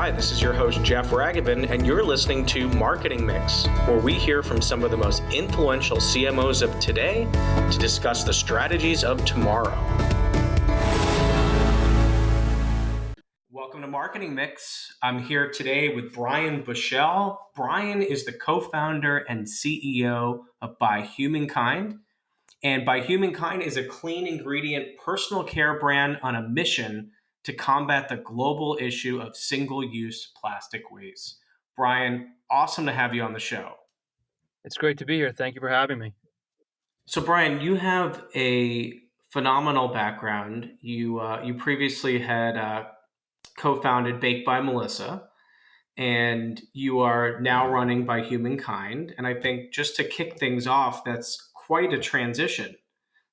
Hi, this is your host, Jeff Ragavin, and you're listening to Marketing Mix, where we hear from some of the most influential CMOs of today to discuss the strategies of tomorrow. Welcome to Marketing Mix. I'm here today with Brian Bushell. Brian is the co-founder and CEO of By Humankind. And By Humankind is a clean ingredient personal care brand on a mission to combat the global issue of single-use plastic waste. Brian, awesome to have you on the show. It's great to be here. Thank you for having me. So, Brian, you have a phenomenal background. You previously had co-founded Baked by Melissa, and you are now running By Humankind. And I think just to kick things off, that's quite a transition.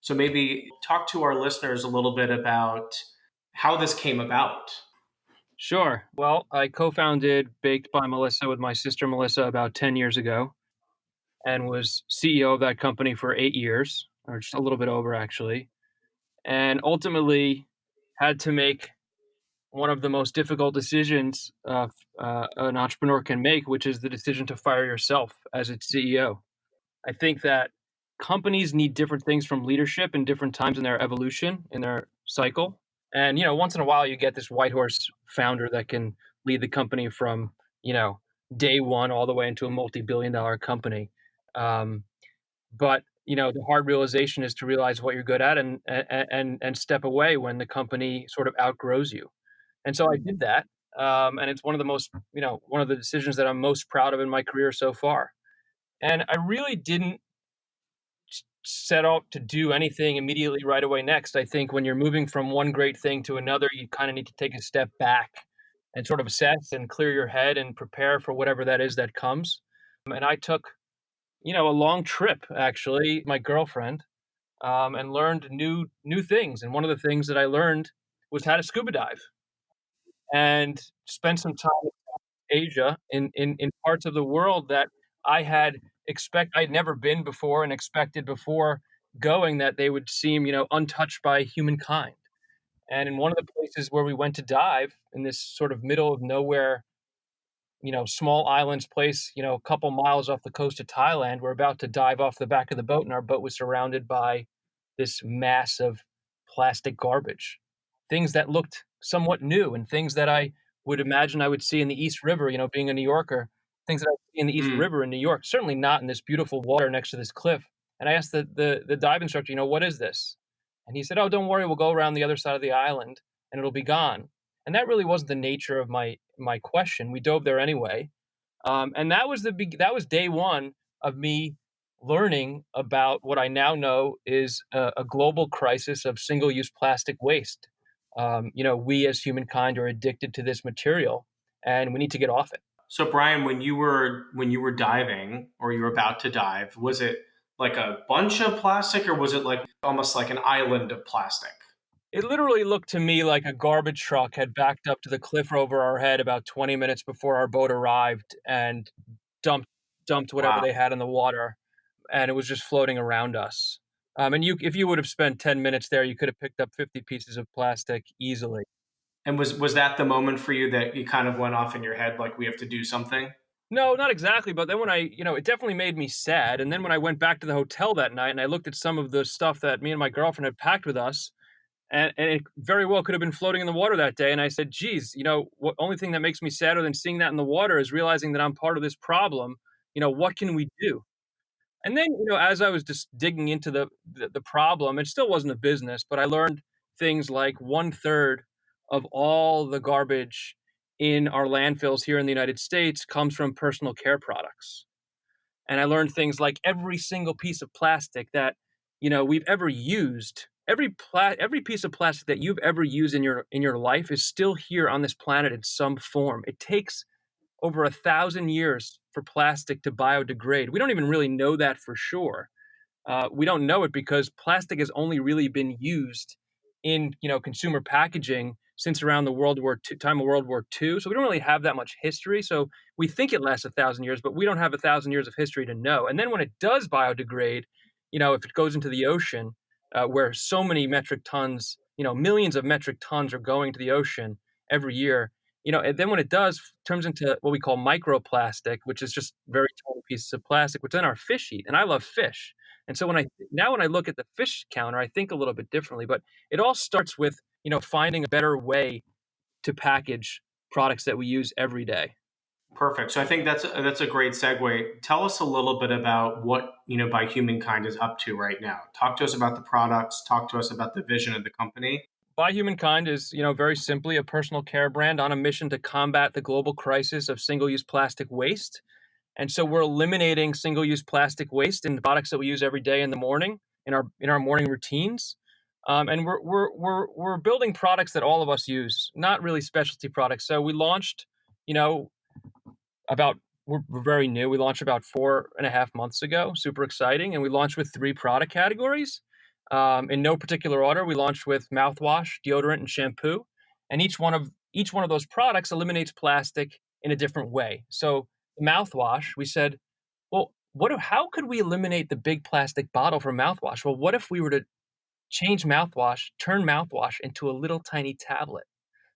So maybe talk to our listeners a little bit about how this came about. Sure. Well, I co-founded Baked by Melissa with my sister Melissa about 10 years ago and was CEO of that company for 8 years, or just a little bit over actually, and ultimately had to make one of the most difficult decisions an entrepreneur can make, which is the decision to fire yourself as its CEO. I think that companies need different things from leadership in different times in their evolution, in their cycle. And, once in a while you get this white horse founder that can lead the company from, day one all the way into a multi-billion-dollar company. But, the hard realization is to realize what you're good at and step away when the company sort of outgrows you. And so I did that. And it's one of the one of the decisions that I'm most proud of in my career so far. And I really didn't set out to do anything immediately right away next. I think when you're moving from one great thing to another, you kind of need to take a step back and sort of assess and clear your head and prepare for whatever that is that comes. And I took, a long trip actually, my girlfriend, and learned new things. And one of the things that I learned was how to scuba dive and spend some time Asia in parts of the world that I'd never been before and expected before going that they would seem, untouched by humankind. And in one of the places where we went to dive in this sort of middle of nowhere, small islands place, a couple miles off the coast of Thailand, we're about to dive off the back of the boat and our boat was surrounded by this mass of plastic garbage, things that looked somewhat new and things that I would imagine I would see in the East River, being a New Yorker, things that I see in the East River in New York, certainly not in this beautiful water next to this cliff. And I asked the dive instructor, what is this? And he said, oh, don't worry, we'll go around the other side of the island and it'll be gone. And that really wasn't the nature of my question. We dove there anyway. And that was day one of me learning about what I now know is a global crisis of single-use plastic waste. We as humankind are addicted to this material, and we need to get off it. So, Brian, when you were diving or you were about to dive, was it like a bunch of plastic, or was it like almost like an island of plastic? It literally looked to me like a garbage truck had backed up to the cliff over our head about 20 minutes before our boat arrived and dumped whatever Wow. they had in the water, and it was just floating around us. And if you would have spent 10 minutes there, you could have picked up 50 pieces of plastic easily. And was that the moment for you that you kind of went off in your head, like we have to do something? No, not exactly. But then when it definitely made me sad. And then when I went back to the hotel that night and I looked at some of the stuff that me and my girlfriend had packed with us, and it very well could have been floating in the water that day. And I said, geez, what only thing that makes me sadder than seeing that in the water is realizing that I'm part of this problem. What can we do? And then, as I was just digging into the problem, it still wasn't a business, but I learned things like 1/3 of all the garbage in our landfills here in the United States comes from personal care products. And I learned things like every single piece of plastic that, we've ever used, every piece of plastic that you've ever used in your life is still here on this planet in some form. It takes over 1,000 years for plastic to biodegrade. We don't even really know that for sure. We don't know it because plastic has only really been used in consumer packaging since around the time of World War II. So we don't really have that much history. So we think it lasts 1,000 years, but we don't have 1,000 years of history to know. And then when it does biodegrade, if it goes into the ocean, where so many metric tons, millions of metric tons are going to the ocean every year, And then when it does, turns into what we call microplastic, which is just very tiny pieces of plastic, which then our fish eat. And I love fish. And so when I look at the fish counter, I think a little bit differently. But it all starts with, finding a better way to package products that we use every day. Perfect. So I think that's a great segue. Tell us a little bit about what by Humankind is up to right now. Talk to us about the products. Talk to us about the vision of the company. By Humankind is, very simply a personal care brand on a mission to combat the global crisis of single-use plastic waste. And so we're eliminating single-use plastic waste in the products that we use every day in the morning in our morning routines. And we're building products that all of us use, not really specialty products. So we launched, you know, about we're very new. We launched about 4.5 months ago. Super exciting, and we launched with three product categories. In no particular order, we launched with mouthwash, deodorant, and shampoo, and each one of those products eliminates plastic in a different way. So mouthwash, we said, well, how could we eliminate the big plastic bottle from mouthwash? Well, what if we were to turn mouthwash into a little tiny tablet?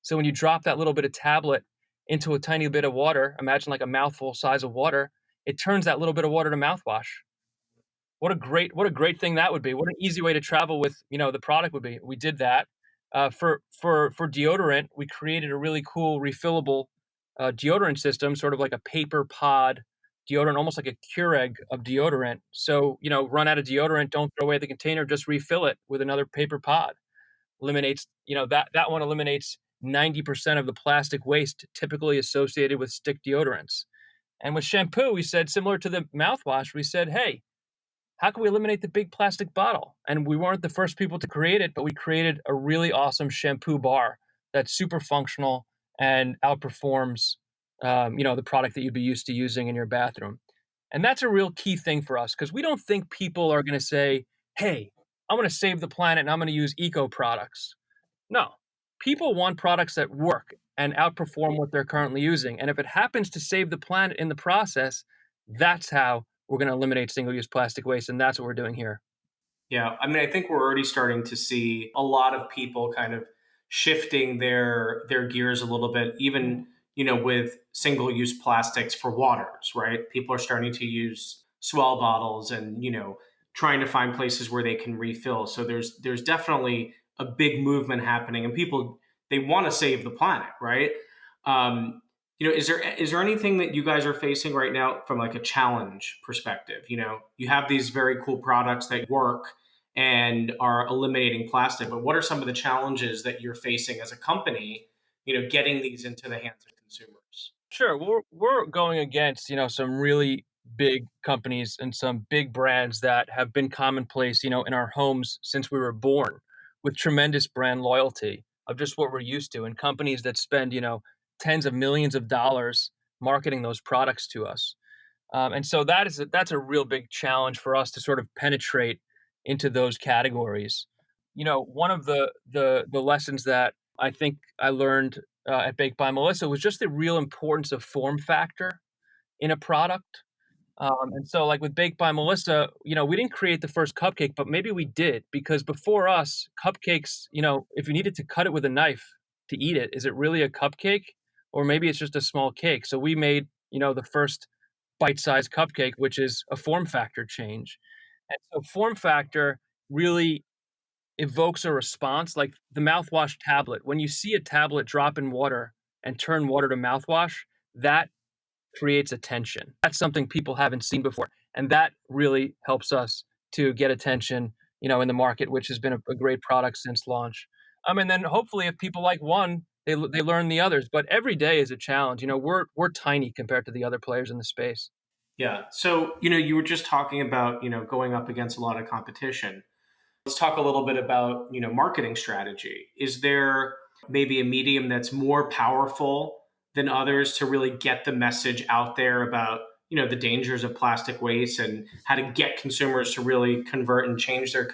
So when you drop that little bit of tablet into a tiny bit of water, imagine like a mouthful size of water, it turns that little bit of water to mouthwash. What a great thing that would be. What an easy way to travel with, the product would be. We did that. For deodorant, we created a really cool refillable deodorant system, sort of like a paper pod deodorant, almost like a Keurig of deodorant. So, run out of deodorant, don't throw away the container, just refill it with another paper pod. That one eliminates 90% of the plastic waste typically associated with stick deodorants. And with shampoo, we said, similar to the mouthwash, we said, hey, how can we eliminate the big plastic bottle? And we weren't the first people to create it, but we created a really awesome shampoo bar that's super functional and outperforms, the product that you'd be used to using in your bathroom. And that's a real key thing for us because we don't think people are going to say, hey, I'm going to save the planet and I'm going to use eco products. No, people want products that work and outperform what they're currently using. And if it happens to save the planet in the process, that's how we're going to eliminate single use plastic waste. And that's what we're doing here. Yeah, I mean, I think we're already starting to see a lot of people kind of shifting their gears a little bit, even with single use plastics for waters, right? People are starting to use swell bottles and trying to find places where they can refill. So there's definitely a big movement happening, and people they want to save the planet, right? Um, is there anything that you guys are facing right now from like a challenge perspective? You have these very cool products that work and are eliminating plastic. But what are some of the challenges that you're facing as a company, getting these into the hands of consumers? Sure. We're going against, some really big companies and some big brands that have been commonplace, in our homes since we were born with tremendous brand loyalty of just what we're used to and companies that spend, tens of millions of dollars marketing those products to us. And so that's a real big challenge for us to sort of penetrate into those categories. One of the lessons that I think I learned at Baked by Melissa was just the real importance of form factor in a product. And so, like with Baked by Melissa, we didn't create the first cupcake, but maybe we did because before us, cupcakes, if you needed to cut it with a knife to eat it, is it really a cupcake? Or maybe it's just a small cake. So we made, the first bite-sized cupcake, which is a form factor change. And so form factor really evokes a response like the mouthwash tablet. When you see a tablet drop in water and turn water to mouthwash, that creates attention. That's something people haven't seen before. And that really helps us to get attention, in the market, which has been a great product since launch. And then hopefully if people like one, they learn the others. But every day is a challenge. We're tiny compared to the other players in the space. Yeah. So, you were just talking about, going up against a lot of competition. Let's talk a little bit about, marketing strategy. Is there maybe a medium that's more powerful than others to really get the message out there about, the dangers of plastic waste and how to get consumers to really convert and change their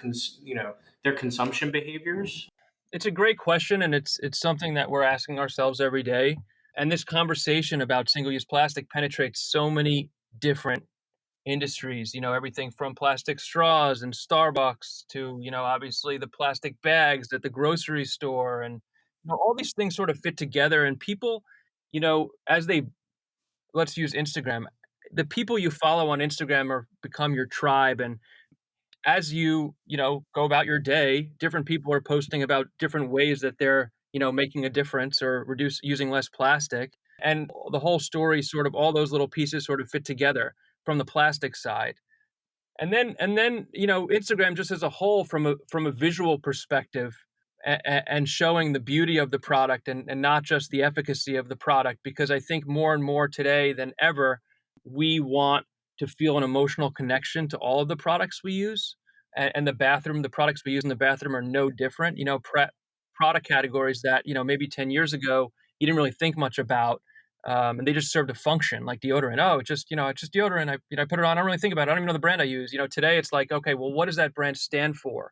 consumption behaviors? It's a great question, and it's something that we're asking ourselves every day. And this conversation about single-use plastic penetrates so many different industries, everything from plastic straws and Starbucks to, obviously the plastic bags at the grocery store. And all these things sort of fit together. And people, as they let's use Instagram. The people you follow on Instagram are become your tribe, and as go about your day, different people are posting about different ways that they're, making a difference or reduce using less plastic. And the whole story sort of all those little pieces sort of fit together from the plastic side. And then, Instagram just as a whole from a visual perspective and showing the beauty of the product and not just the efficacy of the product, because I think more and more today than ever, we want to feel an emotional connection to all of the products we use. And the products we use in the bathroom are no different. Product categories that, maybe 10 years ago, you didn't really think much about, and they just served a function like deodorant. Oh, it's just deodorant. I put it on. I don't really think about it. I don't even know the brand I use. Today it's like, okay, well, what does that brand stand for?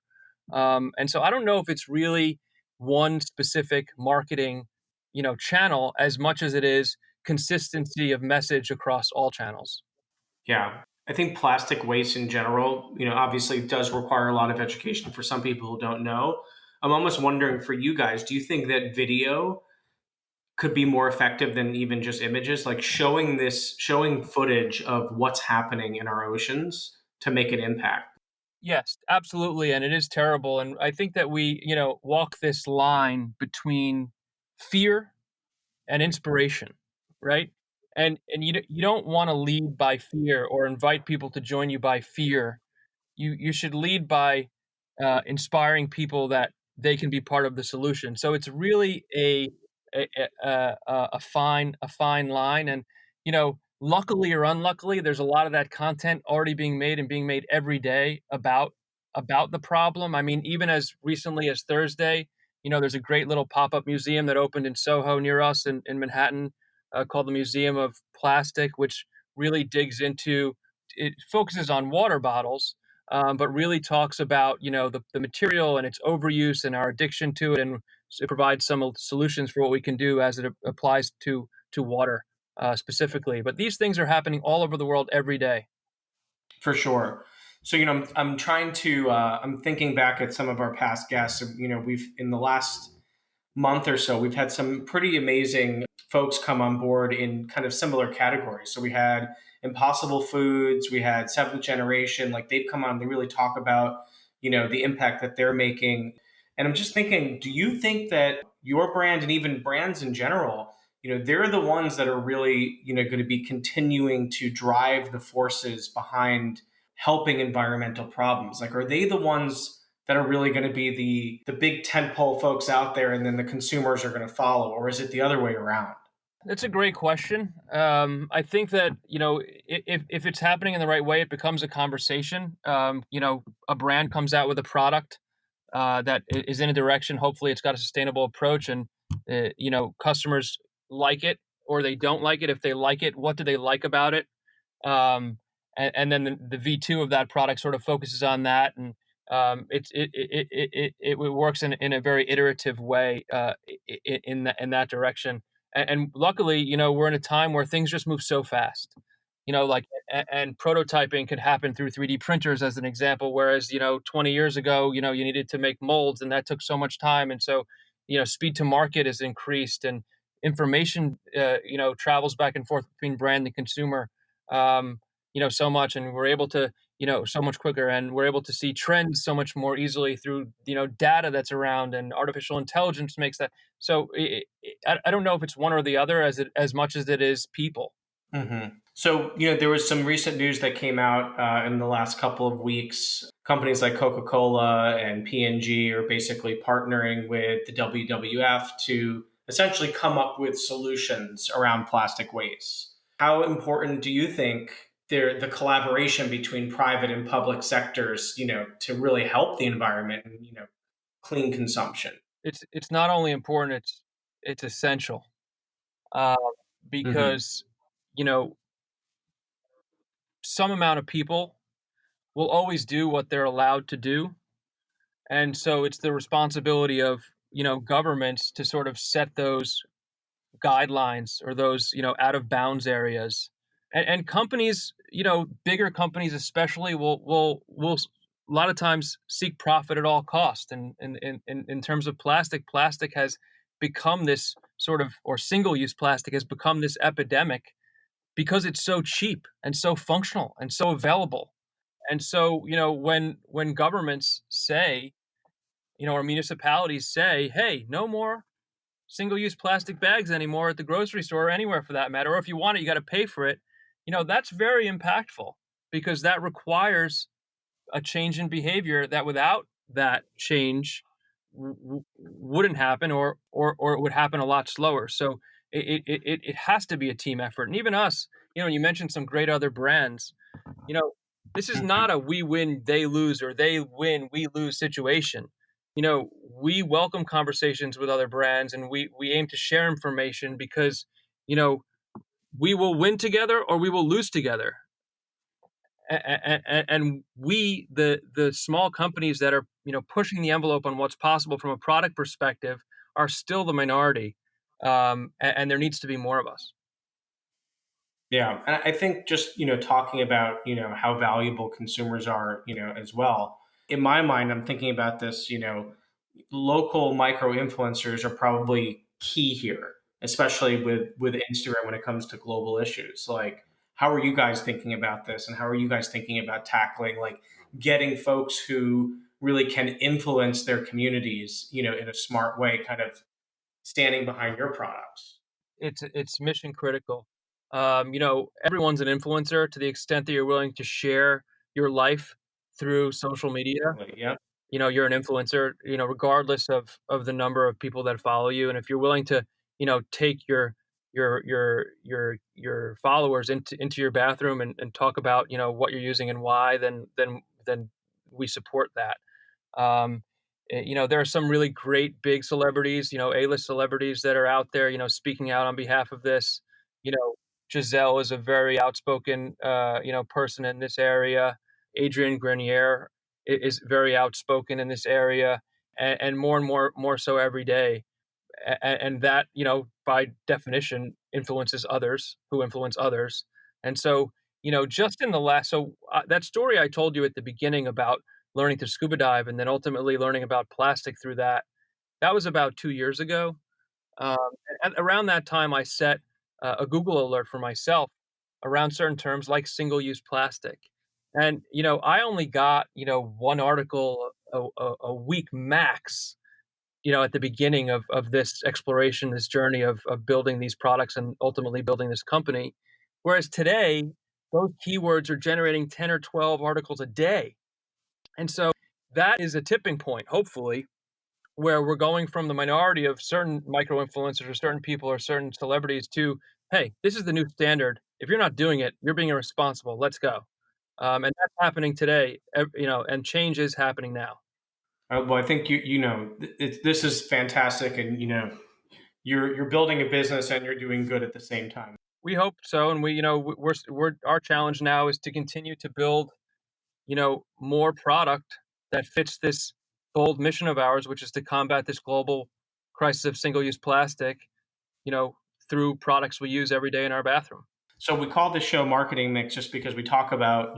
And so I don't know if it's really one specific marketing, channel as much as it is consistency of message across all channels. Yeah. I think plastic waste in general, obviously does require a lot of education for some people who don't know. I'm almost wondering for you guys, do you think that video could be more effective than even just images? Like showing footage of what's happening in our oceans to make an impact. Yes, absolutely, and it is terrible. And I think that we, walk this line between fear and inspiration, right? And you don't want to lead by fear or invite people to join you by fear. You should lead by inspiring people that they can be part of the solution. So it's really a fine line, and luckily or unluckily, there's a lot of that content already being made and being made every day about the problem. I mean, even as recently as Thursday, there's a great little pop up museum that opened in Soho near us in Manhattan, called the Museum of Plastic, which really digs into it focuses on water bottles, but really talks about the material and its overuse and our addiction to it, and it provides some solutions for what we can do as it applies to water specifically. But these things are happening all over the world every day. For sure. So, I'm trying to, I'm thinking back at some of our past guests. We've, in the last month or so, we've had some pretty amazing folks come on board in kind of similar categories. So we had Impossible Foods, we had Seventh Generation, like they've come on, they really talk about, the impact that they're making. And I'm just thinking, do you think that your brand and even brands in general, they're the ones that are really, going to be continuing to drive the forces behind helping environmental problems? Like, are they the ones that are really going to be the big tentpole folks out there, and then the consumers are going to follow, or is it the other way around? That's a great question. I think that if it's happening in the right way, it becomes a conversation. A brand comes out with a product that is in a direction. Hopefully, it's got a sustainable approach, and customers like it or they don't like it. If they like it, what do they like about it? And then the V2 of that product sort of focuses on that, and it works in a very iterative way in that direction. And luckily, we're in a time where things just move so fast. Like and prototyping could happen through 3D printers as an example, whereas 20 years ago, you needed to make molds, and that took so much time, and so speed to market is increased, and information travels back and forth between brand and consumer. So much, and we're able to so much quicker, and we're able to see trends so much more easily through data that's around, and artificial intelligence makes that so I don't know if it's one or the other as much as it is people. So, there was some recent news that came out in the last couple of weeks. Companies like Coca-Cola and P&G are basically partnering with the WWF to essentially come up with solutions around plastic waste. How important do you think the collaboration between private and public sectors, to really help the environment and, clean consumption? It's not only important, it's essential, uh, Hmm. because you know some amount of people will always do what they're allowed to do, and so it's the responsibility of governments to sort of set those guidelines or those out of bounds areas. And companies, bigger companies especially, will a lot of times seek profit at all cost. And in terms of plastic has become this sort of or single-use plastic has become this epidemic because it's so cheap and so functional and so available. And so, when governments say, or municipalities say, "Hey, no more single-use plastic bags anymore at the grocery store or anywhere for that matter, or if you want it, you gotta pay for it," that's very impactful because that requires a change in behavior that without that change wouldn't happen, or it would happen a lot slower. So it has to be a team effort. And even us, you mentioned some great other brands. You know, this is Mhm. not a we win, they lose, or they win, we lose situation. We welcome conversations with other brands, and we aim to share information because, you know, we will win together or we will lose together. And we, the small companies that are, pushing the envelope on what's possible from a product perspective, are still the minority. And there needs to be more of us. Yeah, and I think just talking about how valuable consumers are as well. In my mind, I'm thinking about this. Local micro influencers are probably key here, especially with Instagram when it comes to global issues. Like, how are you guys thinking about this, and how are you guys thinking about tackling like getting folks who really can influence their communities, in a smart way, kind of standing behind your products? It's mission critical. Everyone's an influencer to the extent that you're willing to share your life through social media. Like, yeah. You're an influencer, regardless of the number of people that follow you. And if you're willing to, take your followers into your bathroom and talk about, what you're using and why, then we support that. Um, there are some really great big celebrities, A-list celebrities that are out there, speaking out on behalf of this. You know, Giselle is a very outspoken, person in this area. Adrian Grenier is very outspoken in this area, and more so every day. And that, by definition, influences others who influence others. And so, just in the last, so that story I told you at the beginning about learning to scuba dive and then ultimately learning about plastic through that was about 2 years ago. Um, and around that time, I set a Google alert for myself around certain terms like single-use plastic. And I only got one article a week max, at the beginning of this exploration, this journey of building these products and ultimately building this company. Whereas today, those keywords are generating 10 or 12 articles a day. And so that is a tipping point, hopefully, where we're going from the minority of certain micro influencers or certain people or certain celebrities to, hey, this is the new standard. If you're not doing it, you're being irresponsible. Let's go. And that's happening today, and change is happening now. Well, I think this is fantastic, and you're building a business and you're doing good at the same time. We hope so, and we're our challenge now is to continue to build, more product that fits this bold mission of ours, which is to combat this global crisis of single-use plastic, you know, through products we use every day in our bathroom. So we call this show Marketing Mix just because we talk about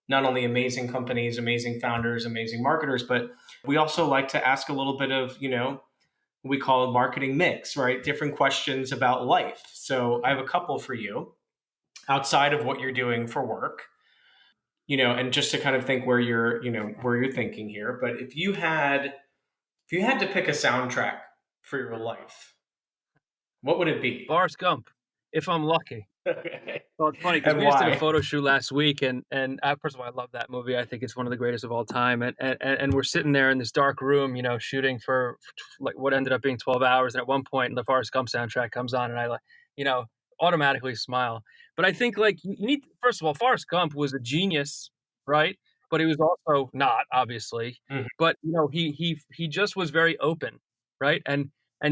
not only amazing companies, amazing founders, amazing marketers, but we also like to ask a little bit of we call it marketing mix, right? Different questions about life. So I have a couple for you outside of what you're doing for work. And just to kind of think where you're thinking here. But if you had to pick a soundtrack for your life, what would it be? Forrest Gump, if I'm lucky. Okay. Well, it's funny because And we just did a why? photo shoot last week, and first of all, I love that movie. I think it's one of the greatest of all time. And we're sitting there in this dark room, shooting for like what ended up being 12 hours. And at one point, the Forrest Gump soundtrack comes on, and I like, you know, automatically smile. But I think like you need first of all, Forrest Gump was a genius, right? But he was also not, obviously. Mhm. But he just was very open, right? And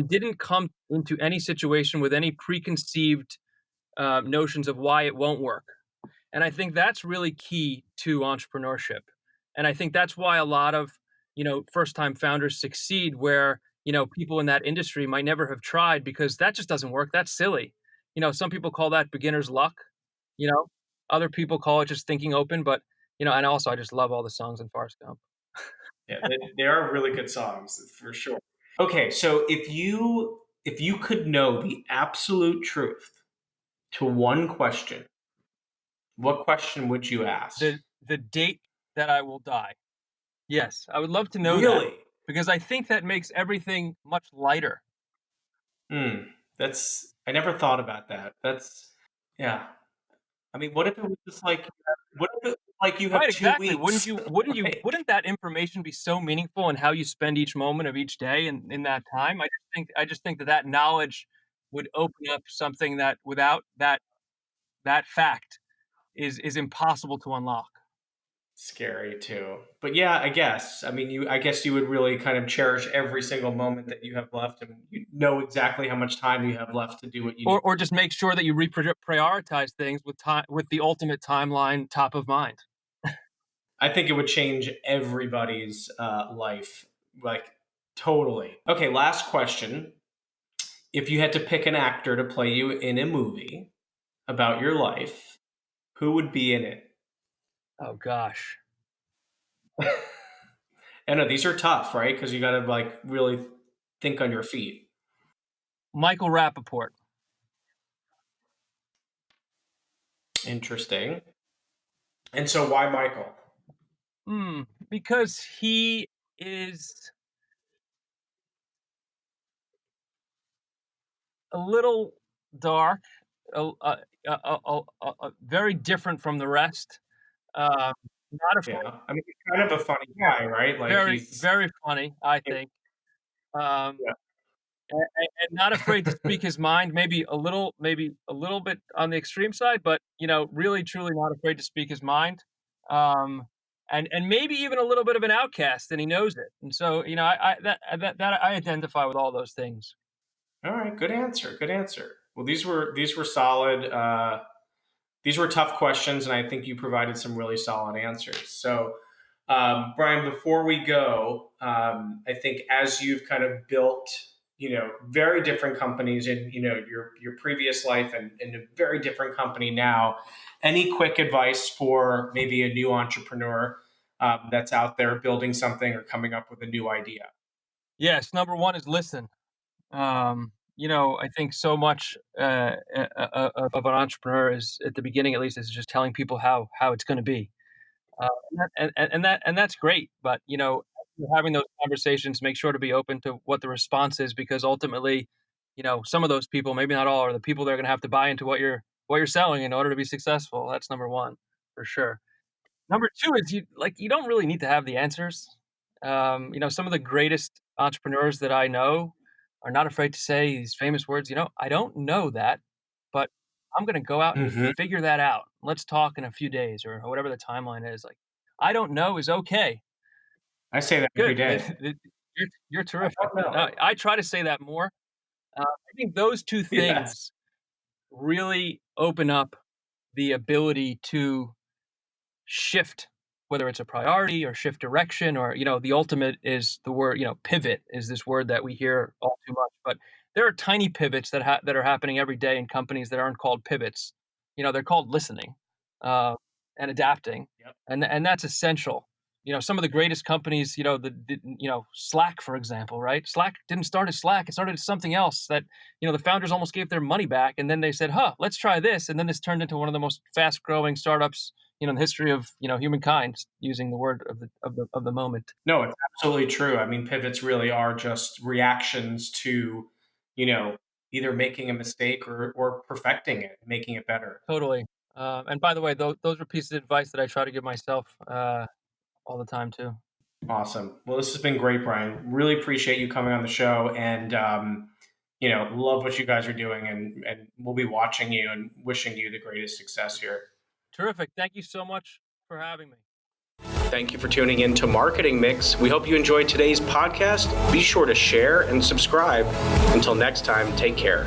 didn't come into any situation with any preconceived notions of why it won't work. And I think that's really key to entrepreneurship. And I think that's why a lot of, first time founders succeed where, people in that industry might never have tried because that just doesn't work. That's silly. Some people call that beginner's luck, you know, other people call it just thinking open. But, and also I just love all the songs in Forrest Gump. Yeah, they are really good songs for sure. Okay, so if you if you could know the absolute truth to one question, what question would you ask? The date that I will die. Yes, I would love to know that Really? because I think that makes everything much lighter. Hmm. That's I never thought about that. That's yeah. I mean, what if it was just like what if it like you have Right, 2 exactly. Wouldn't weeks? you wouldn't you Like, wouldn't that information be so meaningful in how you spend each moment of each day in that time? I just think that that knowledge would open up something that without that fact is impossible to unlock. scary too. But yeah, I guess. I mean, I guess you would really kind of cherish every single moment that you have left and you know exactly how much time you have left to do what you need Or to just make sure that you prioritize things with the ultimate timeline top of mind. I think it would change everybody's life, like totally. Okay, last question. If you had to pick an actor to play you in a movie about your life, who would be in it? Oh gosh. I know these are tough, right? Because you got to like really think on your feet. Michael Rappaport. Interesting. And so, why Michael? Because he is a little dark, a very different from the rest. Not afraid Yeah, I mean, he's kind of a funny guy, right? Like very, he's very funny, I think. Um, yeah. and not afraid to speak his mind, maybe a little bit on the extreme side, but, really truly not afraid to speak his mind. Um, and maybe even a little bit of an outcast, and he knows it. And so, that I identify with all those things. All right, good answer. Good answer. Well, these were solid. These were tough questions, and I think you provided some really solid answers. So, Brian, before we go, I think as you've kind of built, very different companies in, your previous life and in a very different company now, any quick advice for maybe a new entrepreneur that's out there building something or coming up with a new idea? Yes, number 1 is listen. I think so much, of an entrepreneur is at the beginning, at least, is just telling people how it's gonna be. And that's great, but, as you're having those conversations, make sure to be open to what the response is because ultimately, some of those people, maybe not all, are the people that are gonna have to buy into what you're selling in order to be successful. That's number 1, for sure. Number 2 is you don't really need to have the answers. Some of the greatest entrepreneurs that I know are not afraid to say these famous words, "I don't know that, but I'm gonna go out and Hmm. figure that out. Let's talk in a few days," or whatever the timeline is. Like, "I don't know" is okay. I say that every Good. day. You're I terrific. don't know. I try to say that more. I think those 2 Yes. things really open up the ability to shift, whether it's a priority or shift direction or, the ultimate is the word, pivot is this word that we hear all too much. But there are tiny pivots that are happening every day in companies that aren't called pivots. They're called listening, uh, and adapting, Yep. and that's essential. Some of the greatest companies, Slack, for example, right? Slack didn't start as Slack; it started as something else that the founders almost gave their money back, and then they said, "Huh, let's try this," and then this turned into one of the most fast-growing startups in the history of humankind, using the word of the moment. No, it's absolutely true. I mean, pivots really are just reactions to, you know, either making a mistake or perfecting it, making it better. Totally. And by the way, those are pieces of advice that I try to give myself all the time too. Awesome. Well, this has been great, Brian. Really appreciate you coming on the show, and love what you guys are doing, and we'll be watching you and wishing you the greatest success here. Terrific. Thank you so much for having me. Thank you for tuning in to Marketing Mix. We hope you enjoyed today's podcast. Be sure to share and subscribe. Until next time, take care.